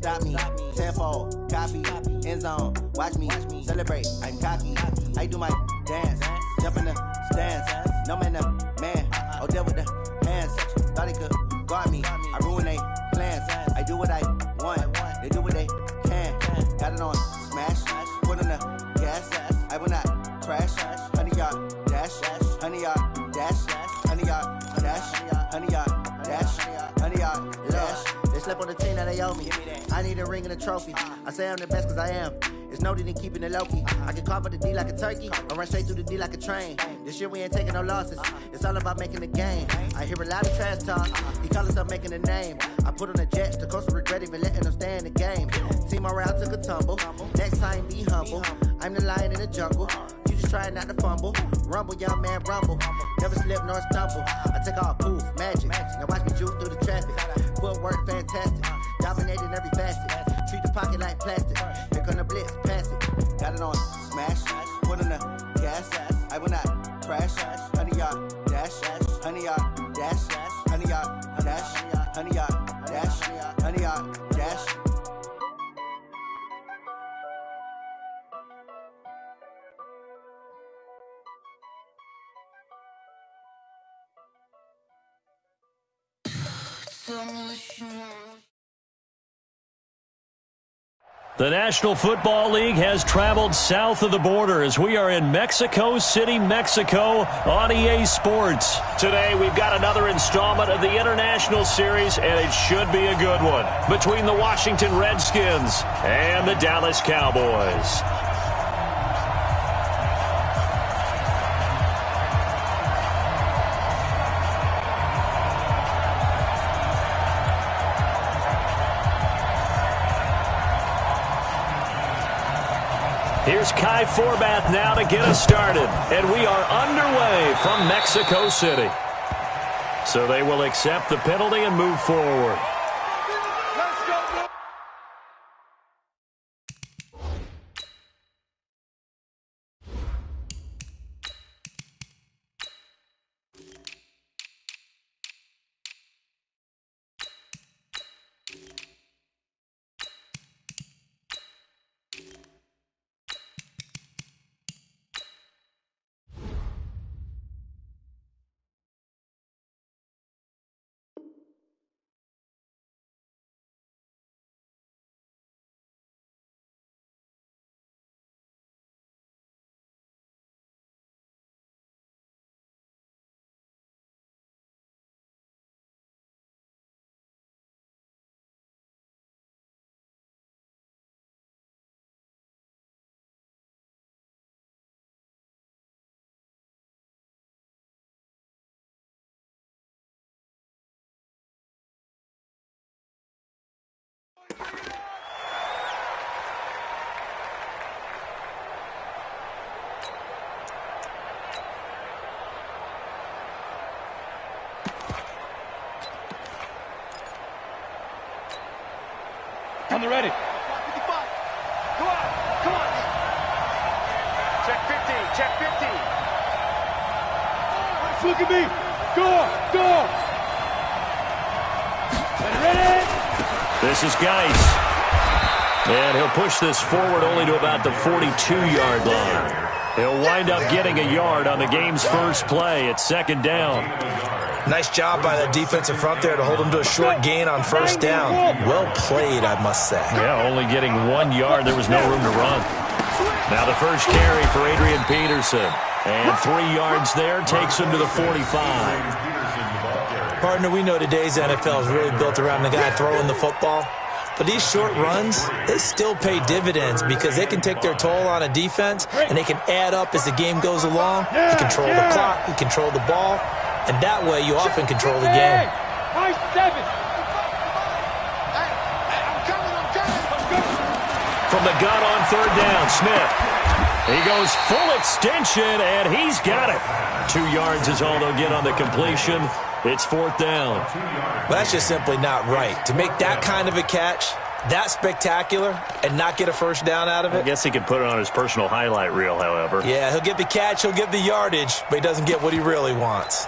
stop me. Tenfold, copy, end zone, watch me celebrate. I'm cocky. I do my dance, jump in the stands. No man, oh, deal with the hands. Thought he could guard me. I ruin they plans. I do what I want. They do what they can. Got it on smash. Put on the gas. I will not crash. 100-yard dash. 100-yard dash. 100-yard dash. 100-yard dash. 100-yard dash. They slept on the team that they owe me. I need a ring and a trophy. I say I'm the best cause I am. It's noted in keeping it low-key. I can carve up the D like a turkey, or run straight through the D like a train. This year we ain't taking no losses. It's all about making the game. I hear a lot of trash talk. He call himself making a name. I put on the Jets, the coach will regret even letting them stay in the game. Team morale took a tumble. Next time be humble. I'm the lion in the jungle. You just trying not to fumble. Rumble, young man, rumble. Never slip nor stumble. I take off, poof, magic. Now watch me juke through the traffic. Footwork fantastic. Dominating every facet. Treat the pocket like plastic. Here come the blitz, pass it. Got it on smash. Put on the gas. I will not crash. 100-yard dash. 100-yard dash. 100-yard dash. 100-yard dash. 100-yard dash. The National Football League has traveled south of the border as we are in Mexico City, Mexico on EA Sports. Today we've got another installment of the International Series, and it should be a good one, between the Washington Redskins and the Dallas Cowboys. Here's Kai Forbath now to get us started. And we are underway from Mexico City. So they will accept the penalty and move forward. On the ready. 55. Come on. Check 50. Check 50. Look at me. Go. Ready. This is Geis. And he'll push this forward only to about the 42-yard line. He'll wind up getting a yard on the game's first play at second down. Nice job by the defensive front there to hold him to a short gain on first down. Well played, I must say. Yeah, only getting 1 yard. There was no room to run. Now the first carry for Adrian Peterson. And 3 yards there takes him to the 45. Partner, we know today's NFL is really built around the guy throwing the football. But these short runs, they still pay dividends because they can take their toll on a defense, and they can add up as the game goes along. You control the clock, you control the ball, and that way you often control the game. From the gun on third down, Smith. He goes full extension, and he's got it. 2 yards is all they'll get on the completion. It's fourth down. Well, that's just simply not right. To make that kind of a catch, that spectacular, and not get a first down out of it. I guess he could put it on his personal highlight reel, however. Yeah, he'll get the catch, he'll get the yardage, but he doesn't get what he really wants.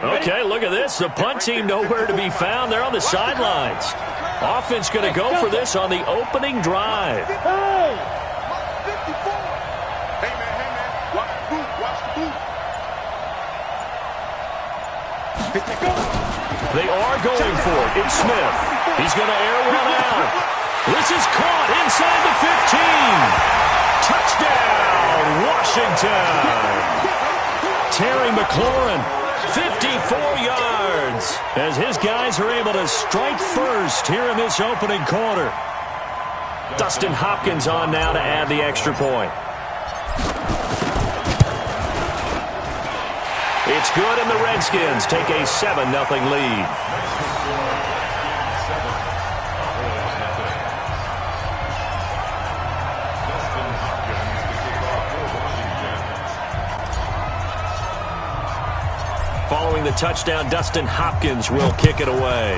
Okay, look at this. The punt team nowhere to be found. They're on the sidelines. Offense going to go for this on the opening drive. Hey! Hey, man. Watch the boot. Watch the boot. They are going for it. It's Smith. He's going to air one out. This is caught inside the 15. Touchdown, Washington. Terry McLaurin, 54 yards, as his guys are able to strike first here in this opening quarter. Dustin Hopkins on now to add the extra point. It's good, and the Redskins take a 7-0 lead. Following the touchdown, Dustin Hopkins will kick it away.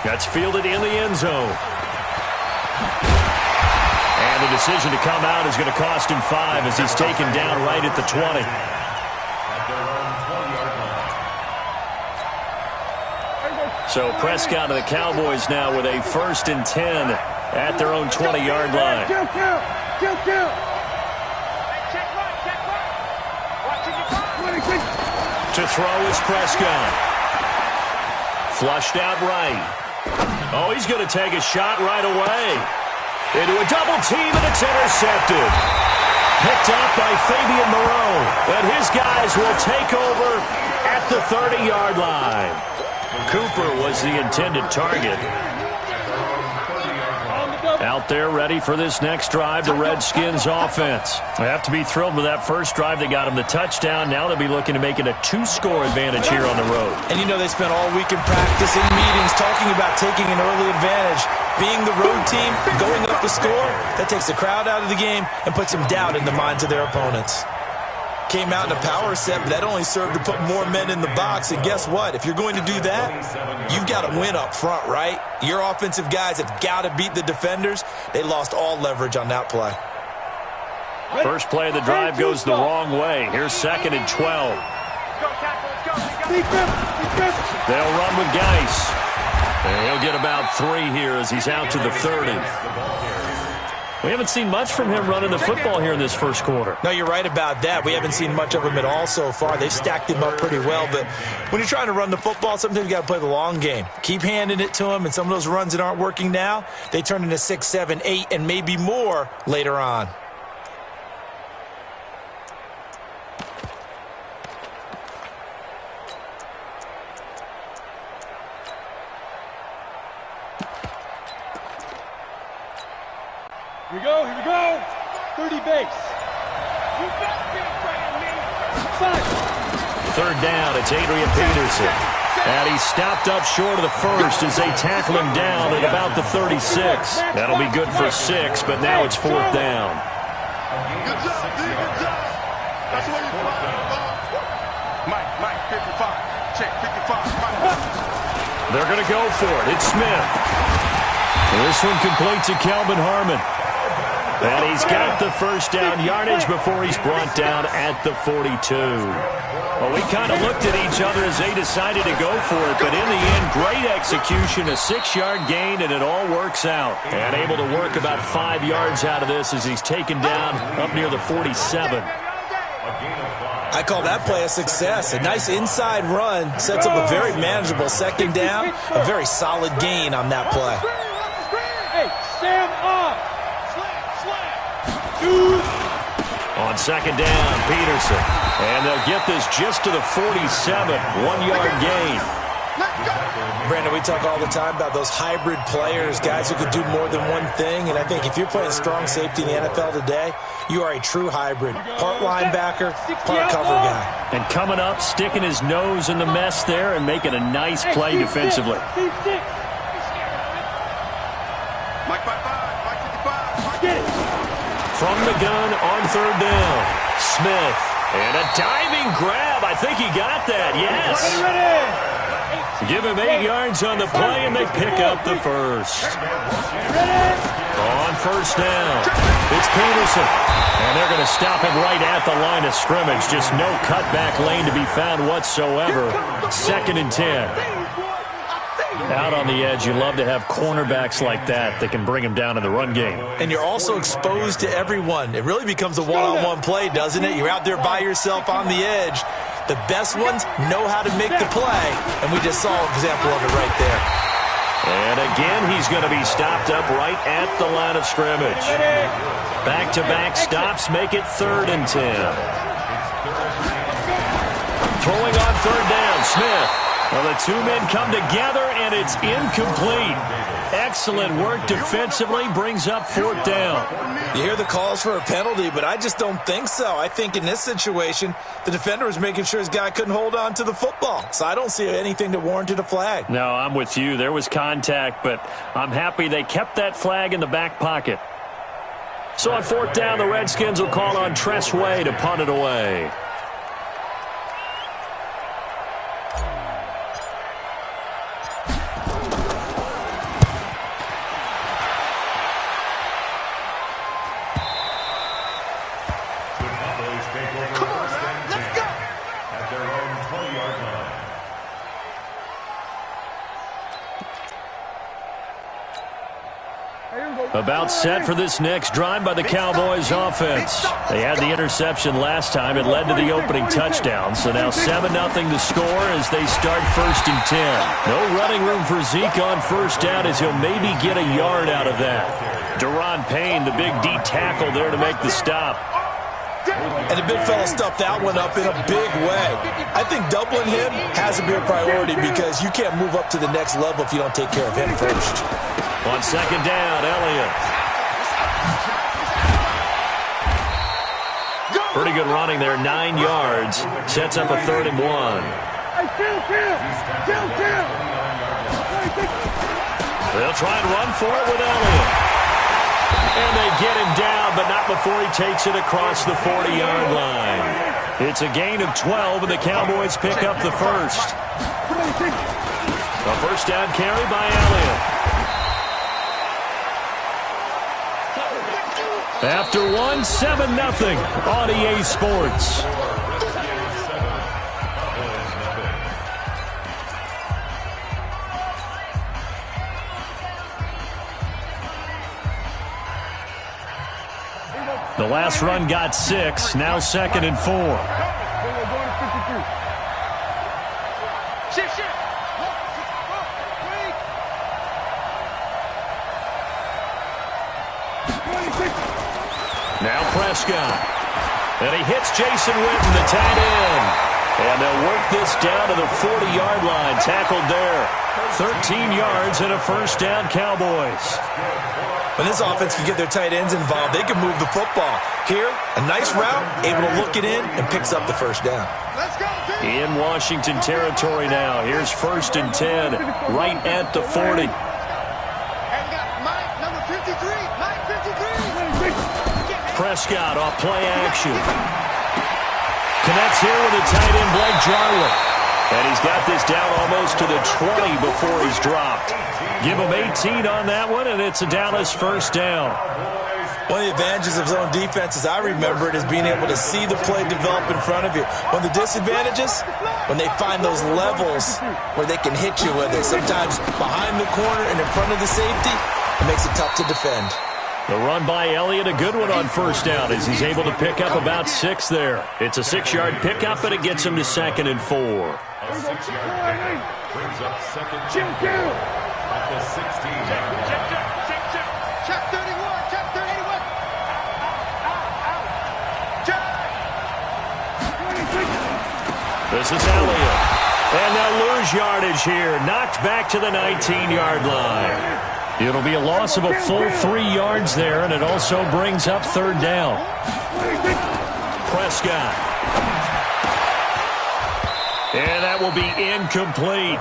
That's fielded in the end zone. And the decision to come out is going to cost him 5 as he's taken down right at the 20. So Prescott and the Cowboys now with a 1st and 10 at their own 20-yard line. Kill. To throw is Prescott. Flushed out right. Oh, he's going to take a shot right away. Into a double team, and it's intercepted. Picked up by Fabian Moreau. And his guys will take over at the 30-yard line. Cooper was the intended target. Out there ready for this next drive, the Redskins offense. They have to be thrilled with that first drive. They got him the touchdown. Now they'll be looking to make it a 2-score advantage here on the road. And you know they spent all week in practice and meetings talking about taking an early advantage. Being the road team, going up the score, that takes the crowd out of the game and puts some doubt in the minds of their opponents. Came out in a power set, but that only served to put more men in the box. And guess what? If you're going to do that, you've got to win up front, right? Your offensive guys have got to beat the defenders. They lost all leverage on that play. First play of the drive goes the wrong way. Here's 2nd and 12. They'll run with Geis. And he'll get about 3 here as he's out to the 30. We haven't seen much from him running the football here in this first quarter. No, you're right about that. We haven't seen much of him at all so far. They've stacked him up pretty well, but when you're trying to run the football, sometimes you got to play the long game. Keep handing it to him, and some of those runs that aren't working now, they turn into 6, 7, 8, and maybe more later on. Here we go. 30 base. You better be afraid of me. 3rd down, it's Adrian Peterson. And he stopped up short of the first as they tackle him down at about the 36. That'll be good for 6, but now it's 4th down. Good job, D. Good job. That's what you're trying. Mike, 55. Check 55. Mike. They're going to go for it. It's Smith. And this one complete to Kelvin Harmon. And he's got the first down yardage before he's brought down at the 42. Well, we kind of looked at each other as they decided to go for it, but in the end, great execution, a 6-yard gain, and it all works out. And able to work about 5 yards out of this as he's taken down up near the 47. I call that play a success. A nice inside run sets up a very manageable 2nd down, a very solid gain on that play. Hey, stand up. On 2nd down, Peterson. And they'll get this just to the 47, 1-yard gain. Brandon, we talk all the time about those hybrid players, guys who could do more than one thing. And I think if you're playing strong safety in the NFL today, you are a true hybrid. Part linebacker, part cover guy. And coming up, sticking his nose in the mess there and making a nice play defensively. Mike 55. Get it. From the gun on 3rd down, Smith. And a diving grab. I think he got that, yes. Ready. Give him 8 yards on the play, and they pick up the first. On first down, it's Peterson. And they're going to stop him right at the line of scrimmage. Just no cutback lane to be found whatsoever. 2nd and 10. Out on the edge, you love to have cornerbacks like that can bring him down in the run game. And you're also exposed to everyone. It really becomes a one-on-one play, doesn't it? You're out there by yourself on the edge. The best ones know how to make the play, and we just saw an example of it right there. And again, he's going to be stopped up right at the line of scrimmage. Back-to-back stops make it 3rd and 10. Throwing on 3rd down, Smith. Well, the 2 men come together, and it's incomplete. Excellent work defensively, brings up 4th down. You hear the calls for a penalty, but I just don't think so. I think in this situation, the defender was making sure his guy couldn't hold on to the football. So I don't see anything that warranted a flag. No, I'm with you. There was contact, but I'm happy they kept that flag in the back pocket. So on 4th down, the Redskins will call on Tress Way to punt it away. About set for this next drive by the Cowboys offense. They had the interception last time. It led to the opening touchdown. So now 7-0 to score as they start 1st and 10. No running room for Zeke on 1st down as he'll maybe get a yard out of that. Deron Payne, the big D tackle there to make the stop. And the big fella stuffed that one up in a big way. I think doubling him has to be a priority because you can't move up to the next level if you don't take care of him first. On 2nd down, Elliott. Pretty good running there, 9 yards. Sets up a 3rd and 1. They'll try and run for it with Elliott. And they get him down, but not before he takes it across the 40-yard line. It's a gain of 12, and the Cowboys pick up the first. A 1st down carry by Elliott. After 7-0 on EA Sports. The last run got 6, now 2nd and 4. Now Prescott. And he hits Jason Witten, the tight end. And they'll work this down to the 40-yard line. Tackled there. 13 yards and a 1st down, Cowboys. When this offense can get their tight ends involved, they can move the football. Here, a nice route, able to look it in, and picks up the 1st down. In Washington territory now. Here's 1st and 10, right at the 40. Prescott off play action. Connects here with a tight end, Blake Jarwin. And he's got this down almost to the 20 before he's dropped. Give him 18 on that one, and it's a Dallas 1st down. One of the advantages of zone defense, as I remember it, is being able to see the play develop in front of you. One of the disadvantages, when they find those levels where they can hit you with it. Sometimes behind the corner and in front of the safety, it makes it tough to defend. The run by Elliott, a good one on 1st down as he's able to pick up about 6 there. It's a 6-yard pickup, and it gets him to 2nd and 4. A 6-yard pickup brings up 2nd and 4 at the 16. Check 31, check 31. This is Elliott. And they'll lose yardage here. Knocked back to the 19-yard line. It'll be a loss of a full 3 yards there, and it also brings up 3rd down. Prescott. And that will be incomplete.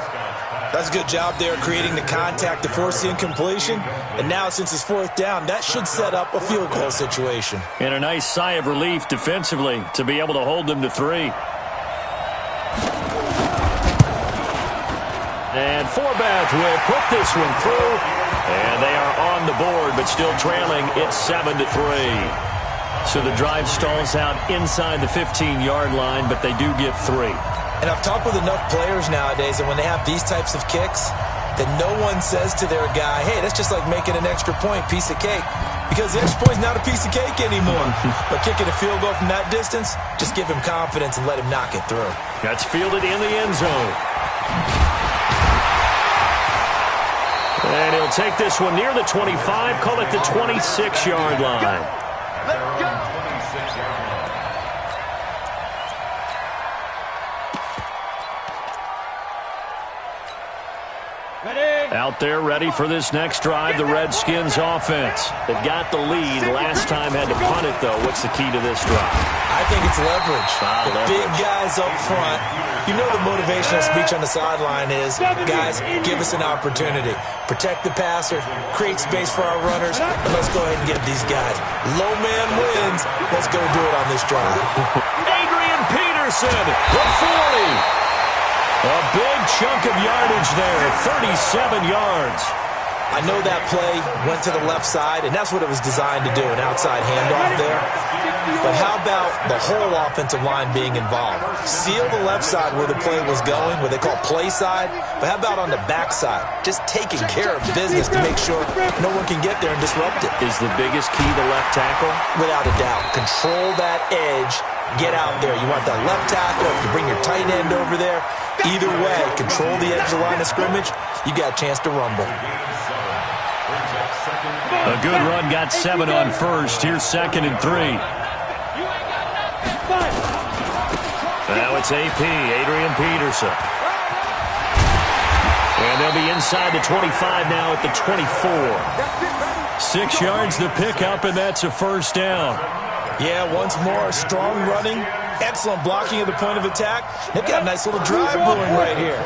That's a good job there creating the contact to force the incompletion. And now, since it's 4th down, that should set up a field goal situation. And a nice sigh of relief defensively to be able to hold them to 3. And Forbath will put this one through. And they are on the board, but still trailing. It's 7-3. So the drive stalls out inside the 15-yard line, but they do get 3. And I've talked with enough players nowadays that when they have these types of kicks, that no one says to their guy, hey, that's just like making an extra point, piece of cake. Because the extra point is not a piece of cake anymore. But kicking a field goal from that distance, just give him confidence and let him knock it through. That's fielded in the end zone. And he'll take this one near the 25, call it the 26-yard line. Let's go. Out there ready for this next drive, the Redskins offense. They've got the lead. Last time had to punt it, though. What's the key to this drive? I think it's leverage. Leverage. Big guys up front. You know the motivational speech on the sideline is, guys, give us an opportunity. Protect the passer, create space for our runners, and let's go ahead and get these guys. Low man wins. Let's go do it on this drive. Adrian Peterson, the 40. A big chunk of yardage there, 37 yards. I know that play went to the left side, and that's what it was designed to do, an outside handoff there. But how about the whole offensive line being involved? Seal the left side where the play was going, what they call play side. But how about on the back side? Just taking care of business to make sure no one can get there and disrupt it. Is the biggest key the left tackle? Without a doubt. Control that edge. Get out there. You want that left tackle. If you bring your tight end over there, either way, control the edge of the line of scrimmage, you got a chance to rumble. A good run got 7 on first. Here's 2nd and 3. Now it's AP, Adrian Peterson. And they'll be inside the 25 now at the 24. 6 yards the pickup, and that's a first down. Yeah, once more, strong running, excellent blocking at the point of attack. They've got a nice little drive brewing right here.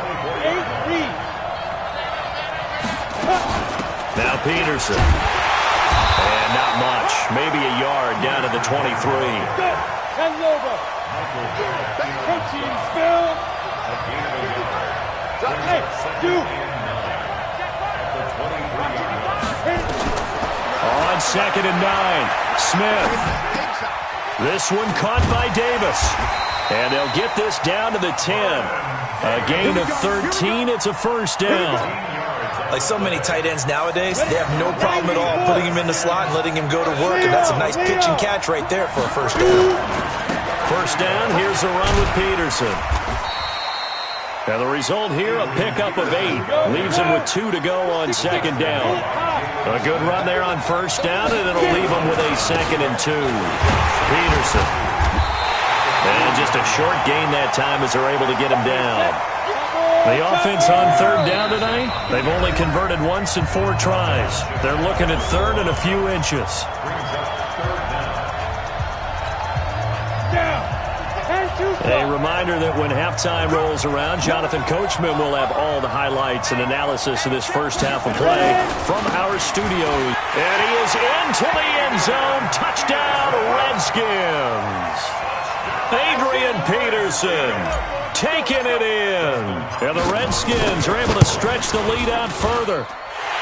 Now Peterson. And not much. Maybe a yard down to the 23. On 2nd and 9, Smith. This one caught by Davis. And they'll get this down to the 10. A gain of 13. It's a first down. Like so many tight ends nowadays, they have no problem at all putting him in the slot and letting him go to work. And that's a nice pitch and catch right there for a first down. First down, here's a run with Peterson. Now the result here, a pickup of 8. Leaves him with 2 to go on 2nd down. A good run there on first down, and it'll leave him with a 2nd and 2. Peterson. And just a short gain that time as they're able to get him down. The offense on 3rd down tonight, they've only converted once in 4 tries. They're looking at 3rd and a few inches. A reminder that when halftime rolls around, Jonathan Coachman will have all the highlights and analysis of this first half of play from our studios. And he is into the end zone. Touchdown, Redskins. Adrian Peterson taking it in. And the Redskins are able to stretch the lead out further.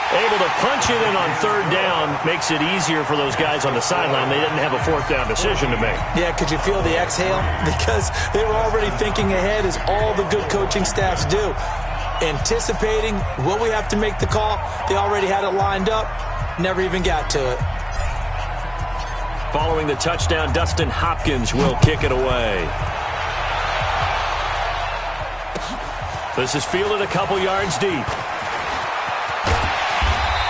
Able to punch it in on 3rd down makes it easier for those guys on the sideline. They didn't have a 4th down decision to make. Yeah, could you feel the exhale? Because they were already thinking ahead, as all the good coaching staffs do. Anticipating, will we have to make the call? They already had it lined up. Never even got to it. Following the touchdown, Dustin Hopkins will kick it away. This is fielded a couple yards deep.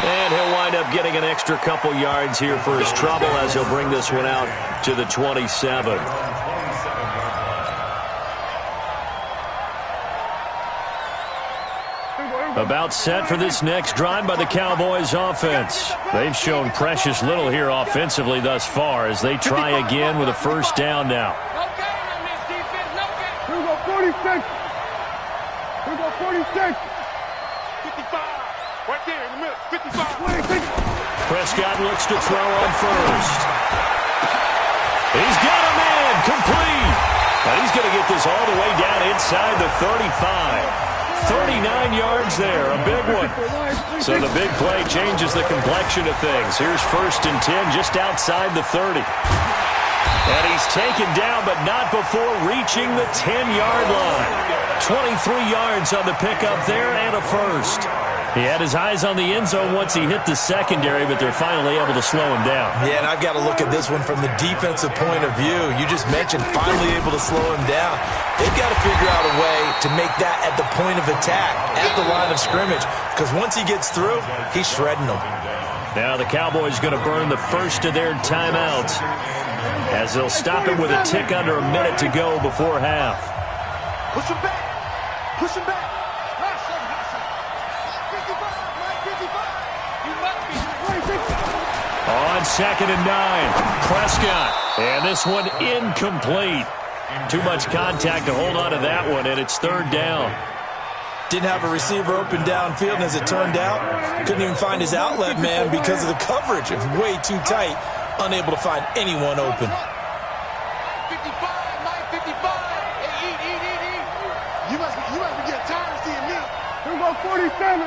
And he'll wind up getting an extra couple yards here for his trouble as he'll bring this one out to the 27. About set for this next drive by the Cowboys offense. They've shown precious little here offensively thus far as they try again with a first down now. Here we go, 46. Here we go, 46. 55. Right there in the middle. 55. Prescott looks to throw on first. He's got a man complete. And he's going to get this all the way down inside the 35. 39 yards there, a big one. So the big play changes the complexion of things. Here's 1st and 10 just outside the 30. And he's taken down, but not before reaching the 10-yard line. 23 yards on the pickup there and a first. He had his eyes on the end zone once he hit the secondary, but they're finally able to slow him down. Yeah, and I've got to look at this one from the defensive point of view. You just mentioned finally able to slow him down. They've got to figure out a way to make that at the point of attack, at the line of scrimmage, because once he gets through, he's shredding them. Now the Cowboys going to burn the first of their timeouts as they'll stop him with a tick under a minute to go before half. Push him back. Push him back. On 2nd and 9, Prescott. And this one incomplete. Too much contact to hold on to that one, and it's 3rd down. Didn't have a receiver open downfield, and as it turned out, couldn't even find his outlet man because of the coverage. It was way too tight, unable to find anyone open. 55, Mike, 55. Hey, eat. You must be getting tired of seeing me. Here we go, 47.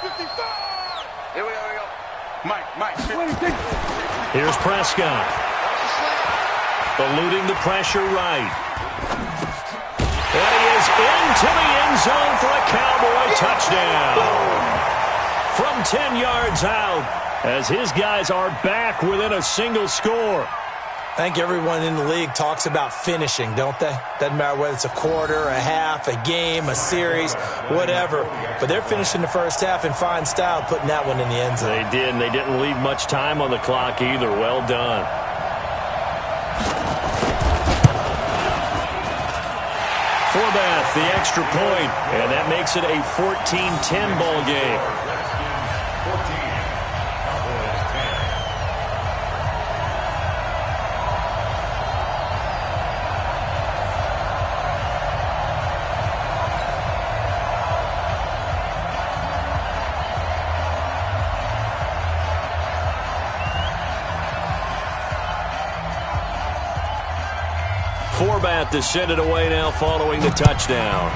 55. Here we go. Mike, 26. Here's Prescott. Eluding the pressure right. And he is into the end zone for a Cowboy touchdown. From 10 yards out, as his guys are back within a single score. I think everyone in the league talks about finishing, don't they? Doesn't matter whether it's a quarter, a half, a game, a series, whatever. But they're finishing the first half in fine style, putting that one in the end zone. They did, and they didn't leave much time on the clock either. Well done. Forbath, the extra point, and that makes it a 14-10 ball game. 14. Cowboys 10. Forbath to send it away now following the touchdown.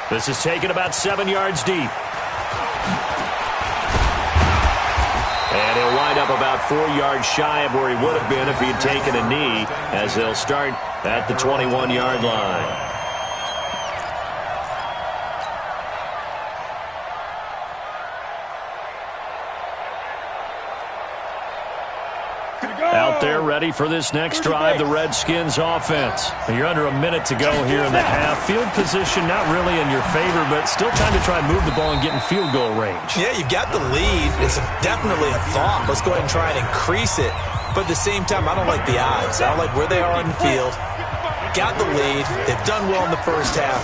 This is taken about 7 yards deep. And he'll wind up about 4 yards shy of where he would have been if he had taken a knee, as they'll start at the 21-yard line. Out there ready for this next drive, the Redskins offense. You're under a minute to go here in the half. Field position not really in your favor, but still time to try and move the ball and get in field goal range. Yeah, you've got the lead. It's definitely a thought. Let's go ahead and try and increase it. But at the same time, I don't like the odds. I don't like where they are on the field. Got the lead. They've done well in the first half.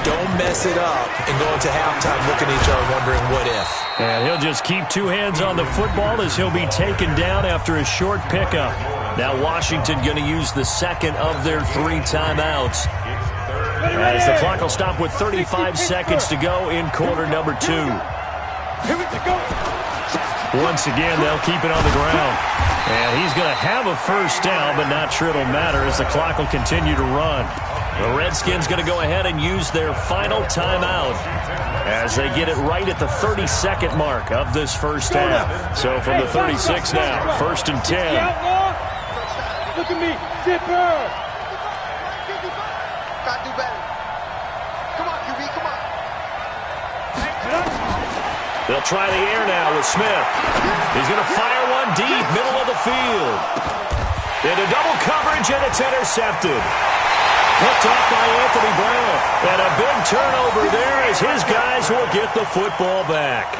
Don't mess it up and go into halftime looking at each other wondering what if. And he'll just keep 2 hands on the football as he'll be taken down after a short pickup. Now Washington going to use the second of their 3 timeouts, as the clock will stop with 35 seconds to go in quarter number 2. Once again, they'll keep it on the ground. And he's going to have a first down, but not sure it'll matter as the clock will continue to run. The Redskins going to go ahead and use their final timeout as they get it right at the 30-second mark of this first half. So from the 36 now, 1st and 10. Look at me, zipper. Gotta do better. Come on, QB, come on. They'll try the air now with Smith. He's going to fire one deep, middle of the field. Into double coverage, and it's intercepted. Picked off by Anthony Brown. And a big turnover there as his guys will get the football back.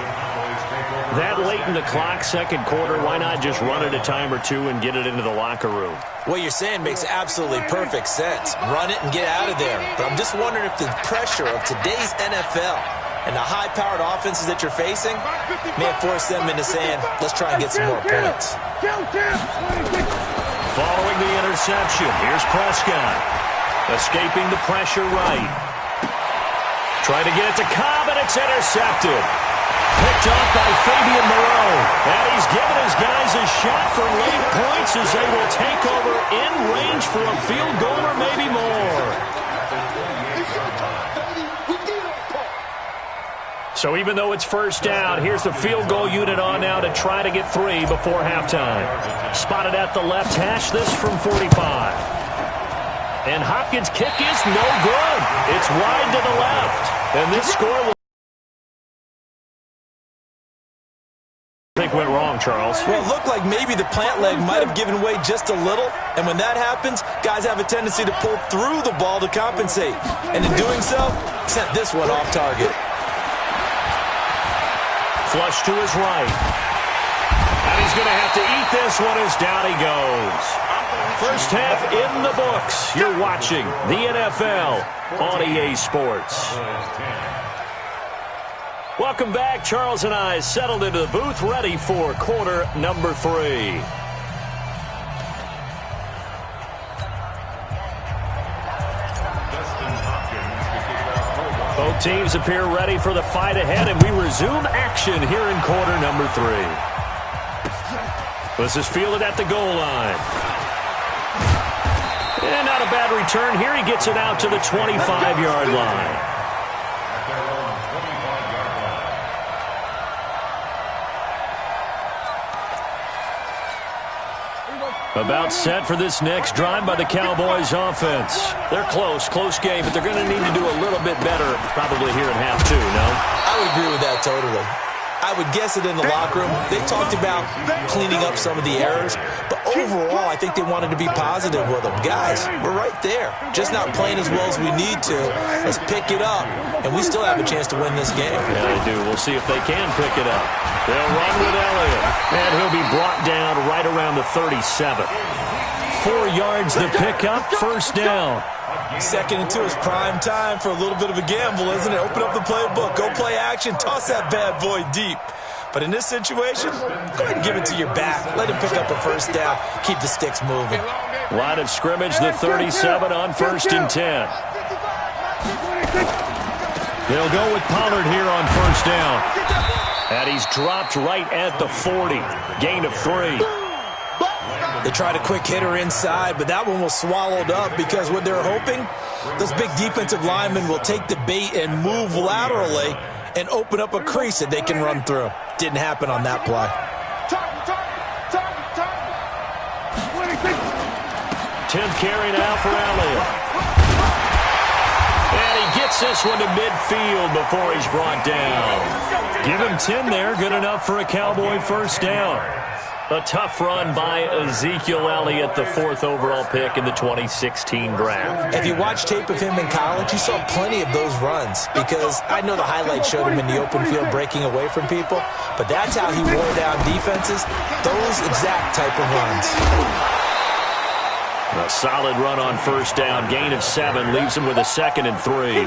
That late in the clock, second quarter, why not just run it a time or two and get it into the locker room? What you're saying makes absolutely perfect sense. Run it and get out of there. But I'm just wondering if the pressure of today's NFL and the high-powered offenses that you're facing may force them into saying, let's try and get some more points. Following the interception, here's Prescott. Escaping the pressure right. Trying to get it to Cobb, and it's intercepted. Picked off by Fabian Moreau. And he's given his guys a shot for late points as they will take over in range for a field goal or maybe more. So even though it's first down, here's the field goal unit on now to try to get 3 before halftime. Spotted at the left hash, this from 45. And Hopkins' kick is no good. It's wide to the left. And this score will... went wrong, Charles. Well, it looked like maybe the plant leg might have given way just a little, and when that happens, guys have a tendency to pull through the ball to compensate, and in doing so, sent this one off target. Flush to his right. And he's going to have to eat this one as down he goes. First half in the books. You're watching the NFL on EA Sports. Welcome back. Charles and I settled into the booth, ready for quarter number 3. Both teams appear ready for the fight ahead, and we resume action here in quarter number 3. This is fielded at the goal line. And not a bad return here. He gets it out to the 25-yard line. About set for this next drive by the Cowboys offense. They're close game, but they're going to need to do a little bit better probably here in half 2, no? I would agree with that totally. I would guess it in the locker room. They talked about cleaning up some of the errors, but overall, I think they wanted to be positive with them. Guys, we're right there. Just not playing as well as we need to. Let's pick it up, and we still have a chance to win this game. Yeah, they do. We'll see if they can pick it up. They'll run with Elliott, and he'll be brought down right around the 37. 4 yards to pick up, first down. Second and 2 is prime time for a little bit of a gamble, isn't it? Open up the playbook, go play action, toss that bad boy deep. But in this situation, go ahead and give it to your back. Let him pick up a first down. Keep the sticks moving. Line of scrimmage, the 37 on first and 10. They'll go with Pollard here on first down. And he's dropped right at the 40. Gain of 3. They tried a quick hitter inside, but that one was swallowed up because what they're hoping, those big defensive linemen will take the bait and move laterally and open up a crease that they can run through. Didn't happen on that play. 10th carry now for Elliott. And he gets this one to midfield before he's brought down. Give him 10 there, good enough for a Cowboy first down. A tough run by Ezekiel Elliott, the 4th overall pick in the 2016 draft. If you watch tape of him in college, you saw plenty of those runs because I know the highlights showed him in the open field breaking away from people, but that's how he wore down defenses, those exact type of runs. A solid run on first down, gain of 7, leaves him with a 2nd and 3.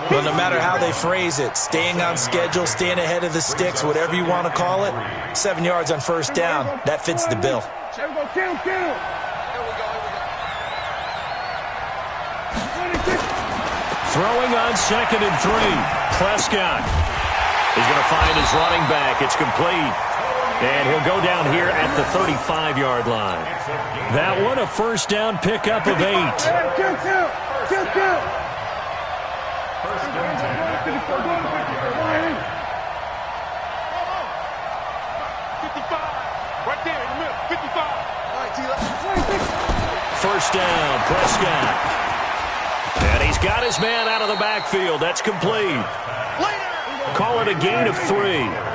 Well, no matter how they phrase it, staying on schedule, staying ahead of the sticks, whatever you want to call it, 7 yards on first down, that fits the bill. Throwing on 2nd and 3. Prescott is going to find his running back. It's complete. And he'll go down here at the 35-yard line. That one, a first down pickup of 8. First down, Prescott. And he's got his man out of the backfield. That's complete. Call it a gain of 3,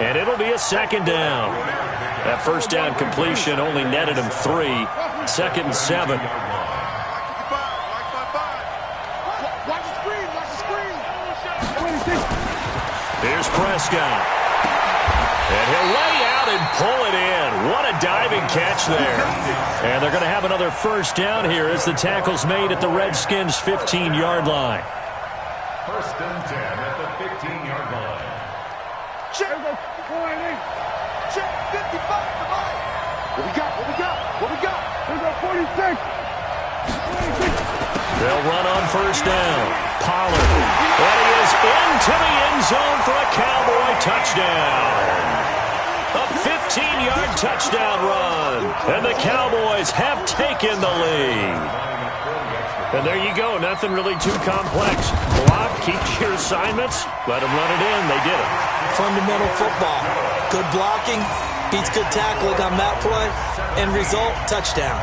and it'll be a 2nd down. That first down completion only netted him 3. 2nd and 7. Here's Prescott. And he'll lay out and pull it in. What a diving catch there. And they're going to have another first down here as the tackle's made at the Redskins' 15-yard line. First and 10 at the 15-yard line. Check. Check. 55. What we got? There's a 46. They'll run on first down. Pollard. And he is into the end zone for a Cowboy touchdown. A 15-yard touchdown run. And the Cowboys have taken the lead. And there you go. Nothing really too complex. Block, keep your assignments, let them run it in. They did it. Fundamental football. Good blocking beats good tackling on that play. End result, touchdown.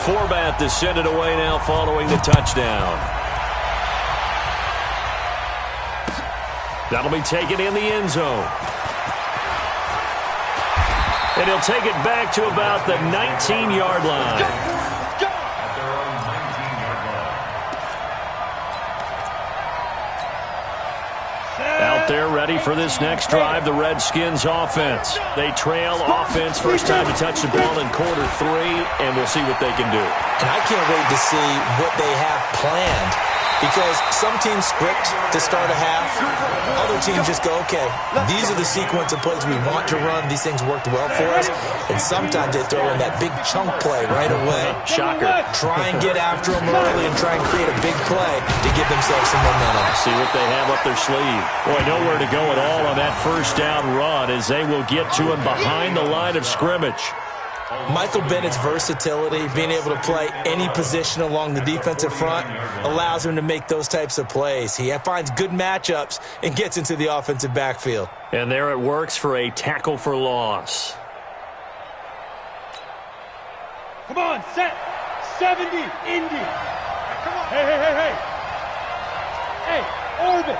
Forbat to send it away now following the touchdown. That'll be taken in the end zone. And he'll take it back to about the 19-yard line. Out there ready for this next drive, the Redskins offense. They trail offense, first time to touch the ball in quarter 3, and we'll see what they can do. And I can't wait to see what they have planned, because some teams script to start a half. Other teams just go, okay, these are the sequence of plays we want to run. These things worked well for us. And sometimes they throw in that big chunk play right away. Shocker. Try and get after them early and try and create a big play to give themselves some momentum. See what they have up their sleeve. Boy, nowhere to go at all on that first down run as they will get to him behind the line of scrimmage. Michael Bennett's versatility, being able to play any position along the defensive front, allows him to make those types of plays. He finds good matchups and gets into the offensive backfield. And there it works for a tackle for loss. Come on, set. 70, Indy. Come on. Hey, hey, hey, hey. Hey, orbit.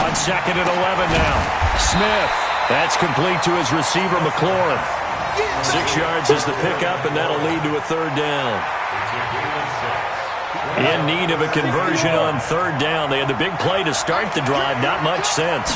On second and 11 now. Smith. That's complete to his receiver, McLaurin. 6 yards is the pickup, and that'll lead to a third down. In need of a conversion on third down. They had the big play to start the drive. Not much sense.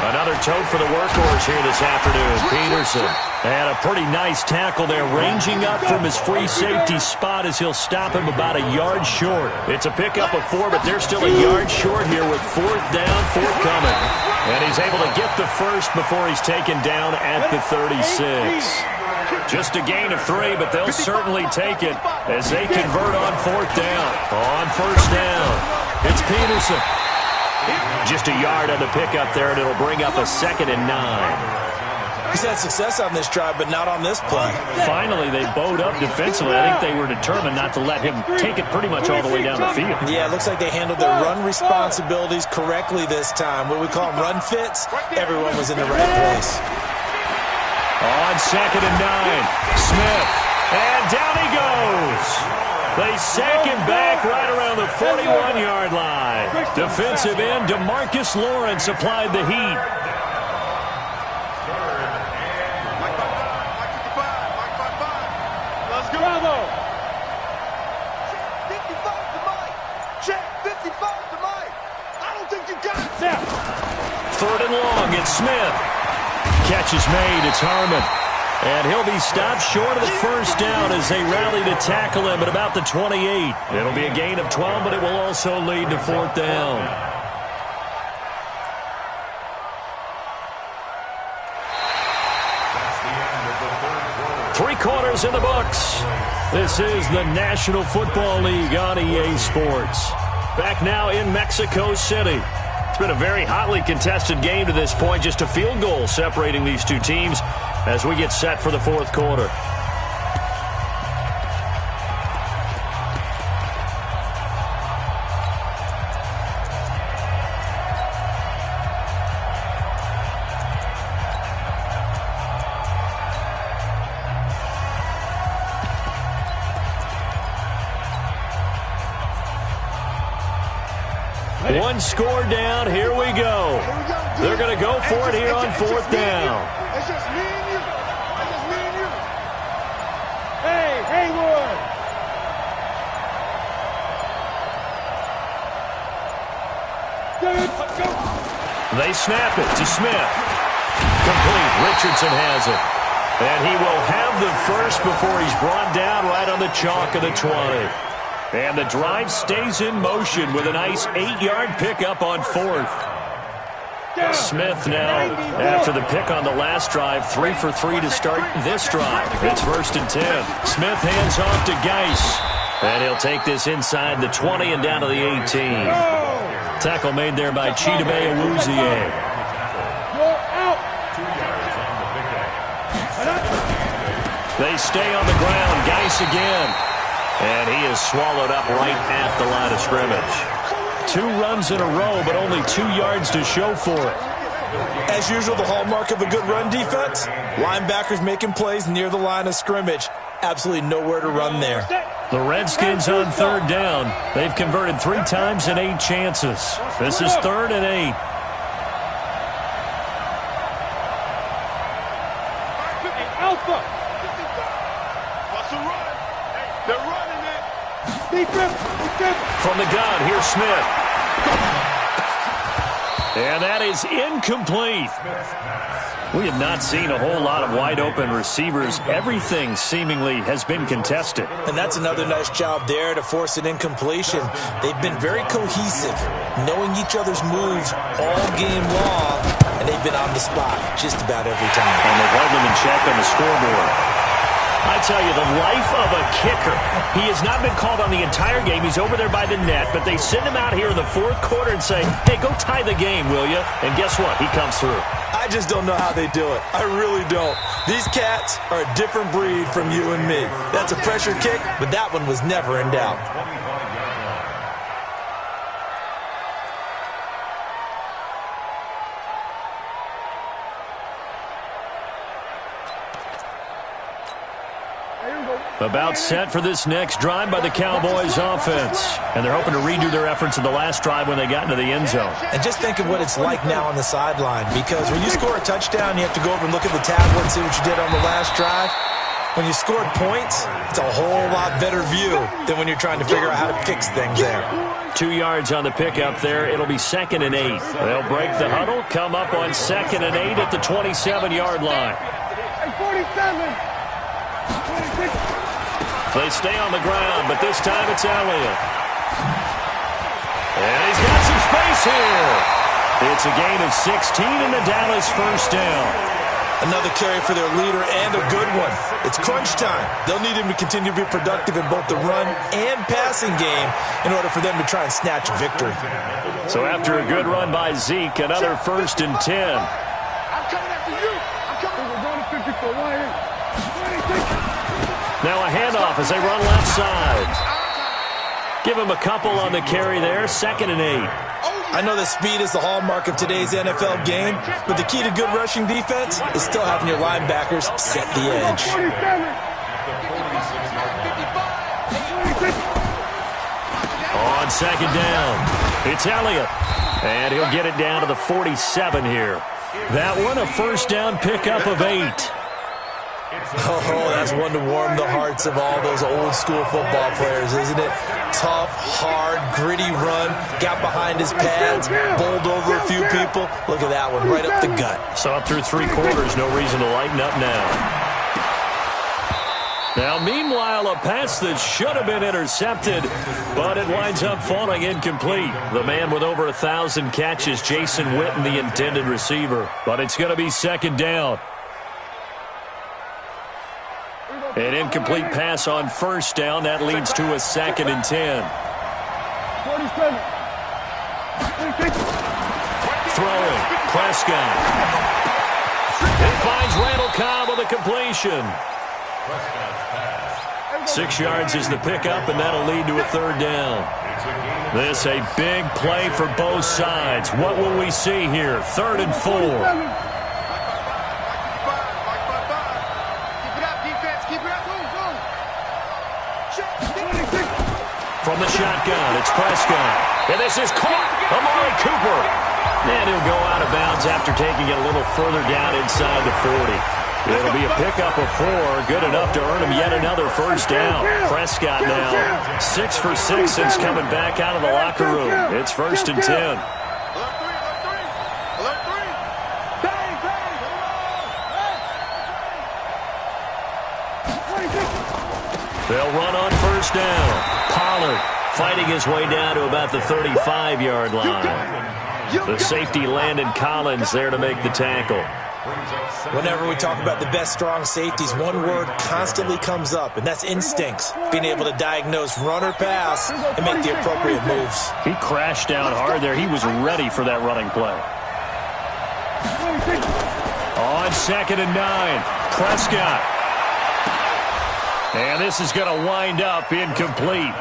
Another tote for the workhorse here this afternoon. Peterson had a pretty nice tackle there, ranging up from his free safety spot as he'll stop him about a yard short. It's a pickup of 4, but they're still a yard short here with fourth down, forthcoming. And he's able to get the first before he's taken down at the 36. Just a gain of 3, but they'll certainly take it as they convert on fourth down. On first down, it's Peterson. Just a yard on the pickup there, and it'll bring up a 2nd and 9. He's had success on this drive, but not on this play. Finally, they bowed up defensively. I think they were determined not to let him take it pretty much all the way down the field. Yeah, it looks like they handled their run responsibilities correctly this time. What we call them run fits, everyone was in the right place. On 2nd and 9, Smith, and down he goes. They sack him back right around the 41-yard line. Defensive end DeMarcus Lawrence applied the heat. Let's go. Bravo. Check 55 to Mike. Check 55 to Mike. I don't think you got it. Set. Third and long, it's Smith. Catch is made, it's Harmon. And he'll be stopped short of the first down as they rally to tackle him at about the 28. It'll be a gain of 12, but it will also lead to fourth down. Three quarters in the books. This is the National Football League on EA Sports. Back now in Mexico City. It's been a very hotly contested game to this point. Just a field goal separating these two teams as we get set for the fourth quarter. One score down. Here we go. They're going to go for it here on fourth down. It's just me and you. It's just me and you. Hey, Haywood. Go. They snap it to Smith. Complete. Richardson has it. And he will have the first before he's brought down right on the chalk of the 20. And the drive stays in motion with a nice 8-yard pickup on fourth. Smith now, after the pick on the last drive, 3 for 3 to start this drive. It's 1st and 10. Smith hands off to Geis. And he'll take this inside the 20 and down to the 18. Tackle made there by Chidobe Awuzie. They stay on the ground. Geis again. And he is swallowed up right at the line of scrimmage. 2 runs in a row, but only 2 yards to show for it. As usual, the hallmark of a good run defense, linebackers making plays near the line of scrimmage. Absolutely nowhere to run there. The Redskins on 3rd down. They've converted 3 times in 8 chances. This is 3rd and 8. Alpha. They're running it. From the gun, here's Smith. And that is incomplete. We have not seen a whole lot of wide-open receivers. Everything seemingly has been contested. And that's another nice job there to force an incompletion. They've been very cohesive, knowing each other's moves all game long, and they've been on the spot just about every time. And they've held them in check on the scoreboard. I tell you, the life of a kicker. He has not been called on the entire game. He's over there by the net, but they send him out here in the 4th quarter and say, hey, go tie the game, will you? And guess what? He comes through. I just don't know how they do it. I really don't. These cats are a different breed from you and me. That's a pressure kick, but that one was never in doubt. About set for this next drive by the Cowboys offense. And they're hoping to redo their efforts in the last drive when they got into the end zone. And just think of what it's like now on the sideline, because when you score a touchdown, you have to go over and look at the tablet and see what you did on the last drive. When you scored points, it's a whole lot better view than when you're trying to figure out how to fix things there. 2 yards on the pickup there. It'll be 2nd and 8. They'll break the huddle, come up on 2nd and 8 at the 27-yard line. 47. They stay on the ground, but this time it's Elliott. And he's got some space here. It's a gain of 16 and the Dallas first down. Another carry for their leader and a good one. It's crunch time. They'll need him to continue to be productive in both the run and passing game in order for them to try and snatch a victory. So after a good run by Zeke, another 1st and 10. I'm coming after you. I'm coming. 50 for Wyatt. Now a handoff as they run left side. Give him a couple on the carry there. 2nd and 8. I know that speed is the hallmark of today's NFL game, but the key to good rushing defense is still having your linebackers set the edge. On 2nd down, it's Elliott. And he'll get it down to the 47 here. That one a first down pickup of 8. Oh, that's one to warm the hearts of all those old school football players, isn't it? Tough, hard, gritty run, got behind his pads, bowled over a few people. Look at that one, right up the gut. So up through 3 quarters, no reason to lighten up now. Now, meanwhile, a pass that should have been intercepted, but it winds up falling incomplete. The man with over 1,000 catches, Jason Witten, the intended receiver. But it's going to be 2nd down. An incomplete pass on 1st down. That leads to a 2nd and 10. 47. Throwing. Prescott. It finds Randall Cobb with a completion. 6 yards is the pickup, and that'll lead to a 3rd down. This a big play for both sides. What will we see here? 3rd and 4. From the shotgun, it's Prescott. And this is caught. Amari Cooper. And he'll go out of bounds after taking it a little further down inside the 40. It'll be a pickup of 4, good enough to earn him yet another first down. Prescott now 6 for 6 since coming back out of the locker room. It's 1st and 10. They'll run on 1st down. Pollard fighting his way down to about the 35-yard line. The safety Landon Collins there to make the tackle. Whenever we talk about the best strong safeties, one word constantly comes up, and that's instincts. Being able to diagnose run or pass and make the appropriate moves. He crashed down hard there. He was ready for that running play. On 2nd and 9, Prescott. And this is going to wind up incomplete.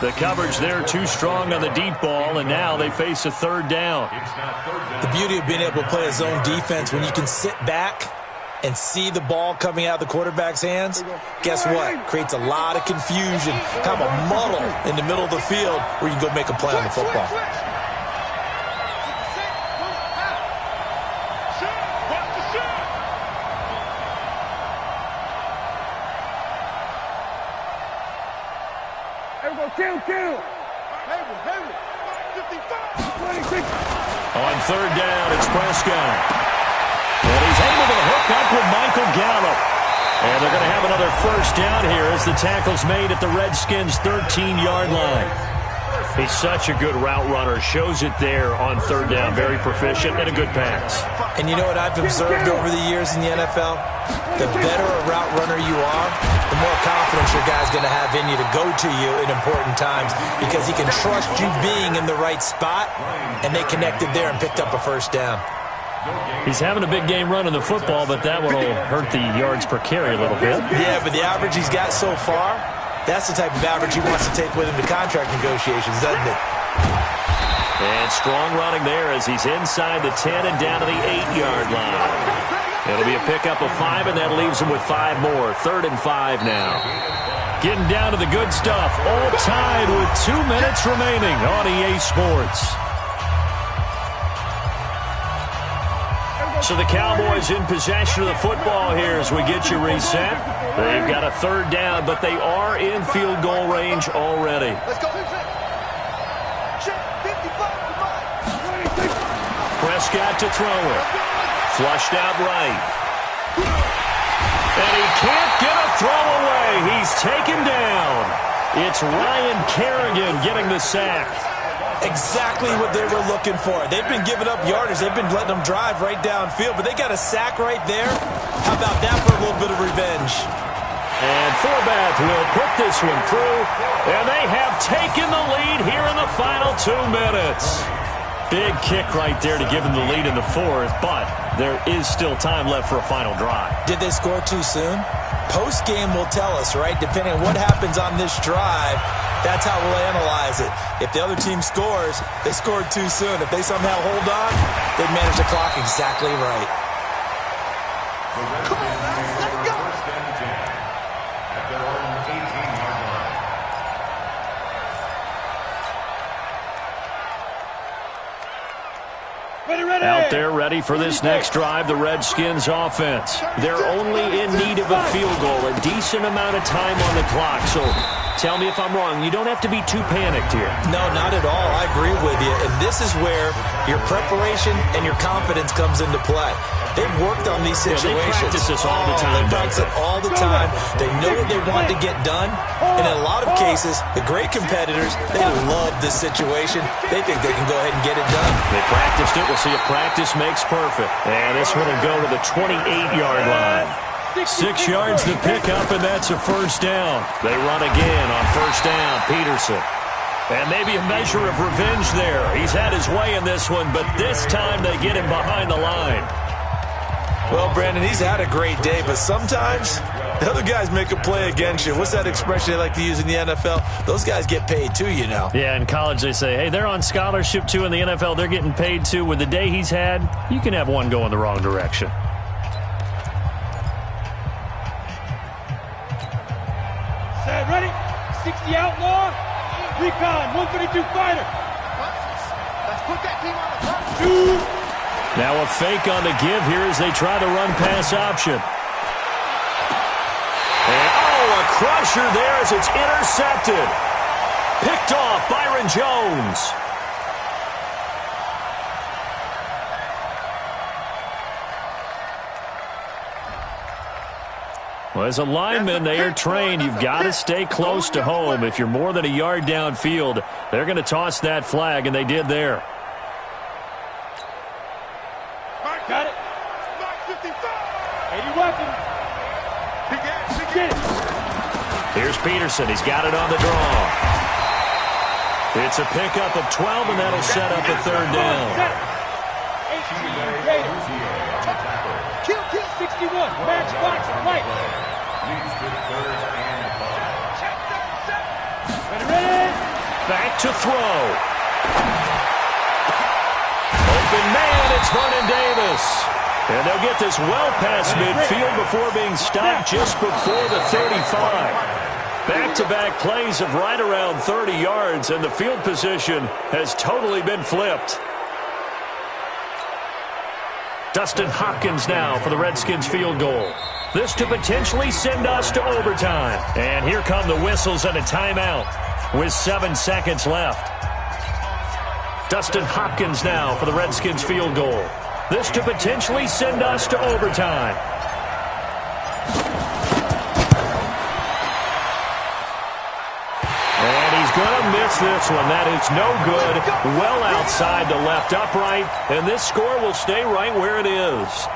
The coverage there too strong on the deep ball, and now they face a third down. The beauty of being able to play a zone defense when you can sit back and see the ball coming out of the quarterback's hands, guess what? Creates a lot of confusion, kind of a muddle in the middle of the field where you can go make a play on the football. Kill. On third down, it's Prescott. And he's able to hook up with Michael Gallup. And they're going to have another first down here as the tackle's made at the Redskins' 13-yard line. He's such a good route runner. Shows it there on third down. Very proficient and a good pass. And you know what I've observed over the years in the NFL? The better a route runner you are, the more confidence your guy's going to have in you to go to you in important times because he can trust you being in the right spot, and they connected there and picked up a first down. He's having a big game running the football, but that one will hurt the yards per carry a little bit. Yeah, but the average he's got so far, that's the type of average he wants to take with him to contract negotiations, doesn't it? And strong running there as he's inside the 10 and down to the 8-yard line. It'll be a pickup of 5, and that leaves him with 5 more. 3rd and 5 now. Getting down to the good stuff. All tied with 2 minutes remaining on EA Sports. So the Cowboys in possession of the football here as we get you reset. They've got a third down, but they are in field goal range already. Let's go. Prescott to throw it. Flushed out right. And he can't get a throw away. He's taken down. It's Ryan Kerrigan getting the sack. Exactly what they were looking for. They've been giving up yardage. They've been letting them drive right downfield, but they got a sack right there. How about that for a little bit of revenge? And Forbath will put this one through, and they have taken the lead here in the final 2 minutes. Big kick right there to give them the lead in the 4th, but there is still time left for a final drive. Did they score too soon? Post-game will tell us, right? Depending on what happens on this drive, that's how we'll analyze it. If the other team scores, they scored too soon. If they somehow hold on, they manage the clock exactly right. Come on, let's go. At their own 18-yard line. Out there ready for this next drive, the Redskins offense. They're only in need of a field goal, a decent amount of time on the clock. So tell me if I'm wrong. You don't have to be too panicked here. No, not at all. I agree with you. And this is where your preparation and your confidence comes into play. They've worked on these situations. They practice this all the time. They practice it all the time. They know what they want to get done. And in a lot of cases, the great competitors, they love this situation. They think they can go ahead and get it done. They practiced it. We'll see if practice makes perfect. And this one will go to the 28-yard line. 6 yards to pick up, and that's a first down. They run again on first down. Peterson. And maybe a measure of revenge there. He's had his way in this one, but this time they get him behind the line. Well, Brandon, he's had a great day, but sometimes the other guys make a play against you. What's that expression they like to use in the NFL? Those guys get paid too, you know. Yeah, in college they say, hey, they're on scholarship too. In the NFL, they're getting paid too. With the day he's had, you can have one go in the wrong direction. Set, ready? 60 outlaw. Recon, 132 fighter. Let's put that team on the front. 2. Now a fake on the give here as they try the run-pass option. And, a crusher there as it's intercepted. Picked off Byron Jones. Well, as a lineman, they are trained. You've got to stay close to home. If you're more than a yard downfield, they're going to toss that flag, and they did there. Got it. 80 weapons. Here's Peterson. He's got it on the draw. It's a pickup of 12, and that'll set up a third down. 18 Raiders. Kill 61. Match box right. Leads to 3rd and back to throw. Open man, it's Vernon Davis. And they'll get this well past midfield before being stopped just before the 35. Back-to-back plays of right around 30 yards, and the field position has totally been flipped. Dustin Hopkins now for the Redskins field goal. This to potentially send us to overtime. And here come the whistles and a timeout with 7 seconds left. Dustin Hopkins now for the Redskins field goal. This to potentially send us to overtime. And he's going to miss this one. That is no good. Well outside the left upright. And this score will stay right where it is.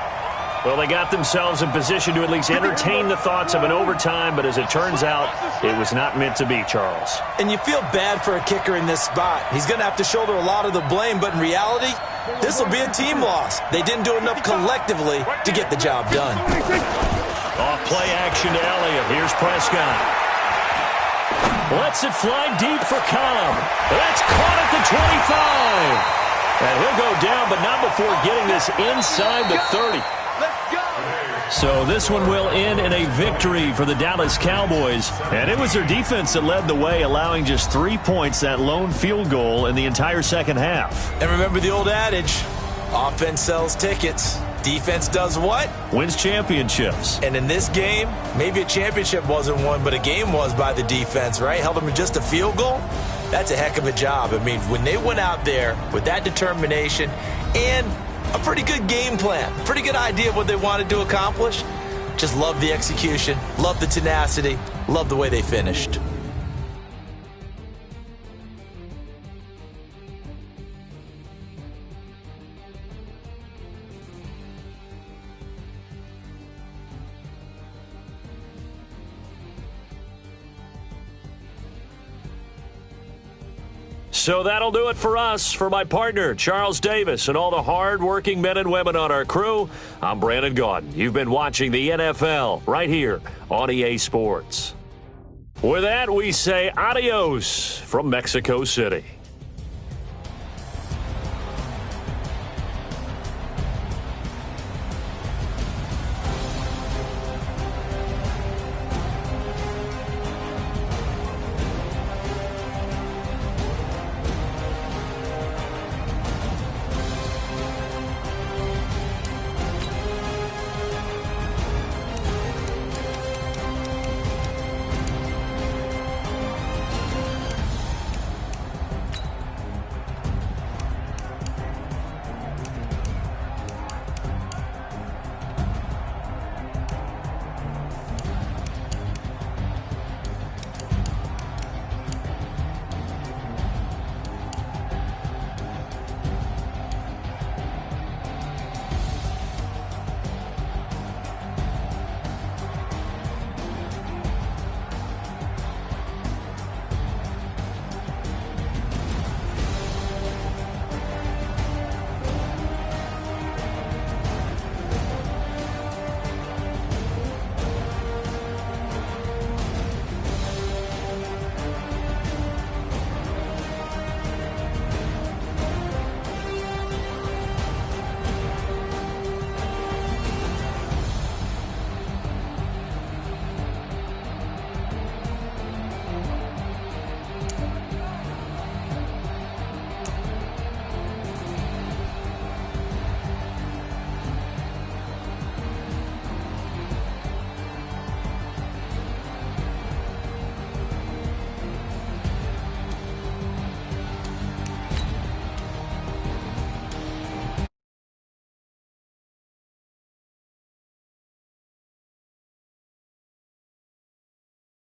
Well, they got themselves in position to at least entertain the thoughts of an overtime, but as it turns out, it was not meant to be, Charles. And you feel bad for a kicker in this spot. He's going to have to shoulder a lot of the blame, but in reality, this will be a team loss. They didn't do enough collectively to get the job done. Off play action to Elliott. Here's Prescott. Lets it fly deep for Cobb. That's caught at the 25. And he'll go down, but not before getting this inside the 30. So this one will end in a victory for the Dallas Cowboys. And it was their defense that led the way, allowing just 3 points, that lone field goal in the entire second half. And remember the old adage, offense sells tickets. Defense does what? Wins championships. And in this game, maybe a championship wasn't won, but a game was by the defense, right? Held them to just a field goal. That's a heck of a job. I mean, when they went out there with that determination and a pretty good game plan, pretty good idea of what they wanted to accomplish, just love the execution, love the tenacity, love the way they finished. So that'll do it for us. For my partner, Charles Davis, and all the hard-working men and women on our crew, I'm Brandon Gaudin. You've been watching the NFL right here on EA Sports. With that, we say adios from Mexico City.